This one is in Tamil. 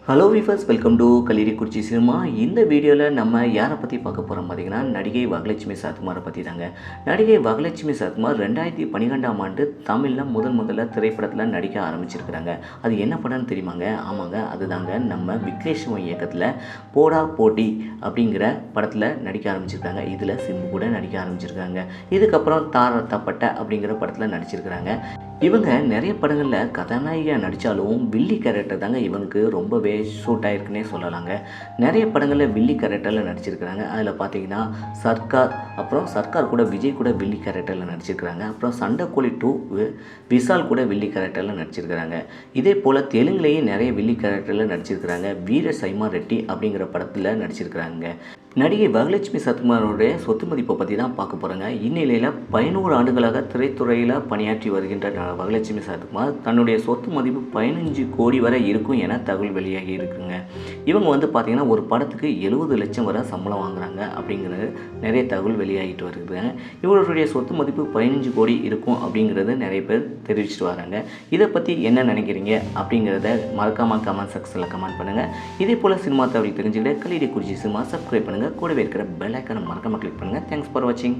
Hello viewers, welcome to Kalirikkurichi cinema. இந்த வீடியோவில் நம்ம யாரை பற்றி பார்க்க போகிறோம் பார்த்தீங்கன்னா, நடிகை வரலட்சுமி சரத்குமாரை பற்றி தாங்க. நடிகை வரலட்சுமி சரத்குமார் 2012ஆம் ஆண்டு தமிழில் முதல்ல திரைப்படத்தில் நடிக்க ஆரம்பிச்சிருக்கிறாங்க. அது என்ன படம்னு தெரியுமாங்க? ஆமாங்க, அதுதாங்க நம்ம விக்னேஷ் சிவன் இயக்கத்தில் போடா போட்டி அப்படிங்கிற படத்தில் நடிக்க ஆரம்பிச்சிருக்காங்க. இதில் சிம்பு கூட நடிக்க ஆரம்பிச்சிருக்காங்க. இதுக்கப்புறம் தாரத்தப்பட்ட அப்படிங்கிற படத்தில் நடிச்சிருக்கிறாங்க. இவங்க நிறைய படங்களில் கதாநாயகியாக நடித்தாலும் வில்லி கேரக்டர் தாங்க இவங்களுக்கு ரொம்பவே சூட் ஆகிருக்குன்னே சொல்லலாங்க. நிறைய படங்களில் வில்லி கேரக்டரில் நடிச்சிருக்கிறாங்க. அதில் பார்த்தீங்கன்னா சர்க்கார் கூட விஜய் கூட வில்லி கேரக்டரில் நடிச்சிருக்கிறாங்க. அப்புறம் சண்டைக்கோழி 2 விஷால் கூட வில்லி கேரக்டரில் நடிச்சிருக்கிறாங்க. இதே போல் தெலுங்குலேயும் நிறைய வில்லி கேரக்டரில் நடிச்சிருக்கிறாங்க. வீர சைமா ரெட்டி அப்படிங்கிற படத்தில் நடிச்சிருக்கிறாங்க. நடிகை வரலட்சுமி சரத்குமாரோடைய சொத்து மதிப்பை பற்றி தான் பார்க்க போகிறோங்க. இந்நிலையில் 11 ஆண்டுகளாக திரைத்துறையில் பணியாற்றி வருகின்ற வரலட்சுமி சரத்குமார் தன்னுடைய சொத்து மதிப்பு 15 கோடி வரை இருக்கும் என தகவல் வெளியாகி இருக்குங்க. இவங்க பார்த்திங்கன்னா ஒரு படத்துக்கு 70 லட்சம் வரை சம்பளம் வாங்குறாங்க அப்படிங்கிறது நிறைய தகவல் வெளியாகிட்டு வருதுங்க. இவங்களுடைய சொத்து மதிப்பு 15 கோடி இருக்கும் அப்படிங்கிறது நிறைய பேர் தெரிவிச்சிட்டு வராங்க. இதை பற்றி என்ன நினைக்கிறீங்க அப்படிங்கிறத மறக்காமல் கமெண்ட் செக்ஷனில் கமெண்ட் பண்ணுங்கள். இதே போல் சினிமா தகவல் தெரிஞ்சுக்கிட்ட கலிரிக்குறிச்சி சினிமா சப்ஸ்கிரைப் பண்ணுங்கள். கூடவே இருக்கிற பெல் ஐக்கானை மறக்காமல் கிளிக் பண்ணுங்கள். தேங்க்ஸ் ஃபார் வாட்சிங்.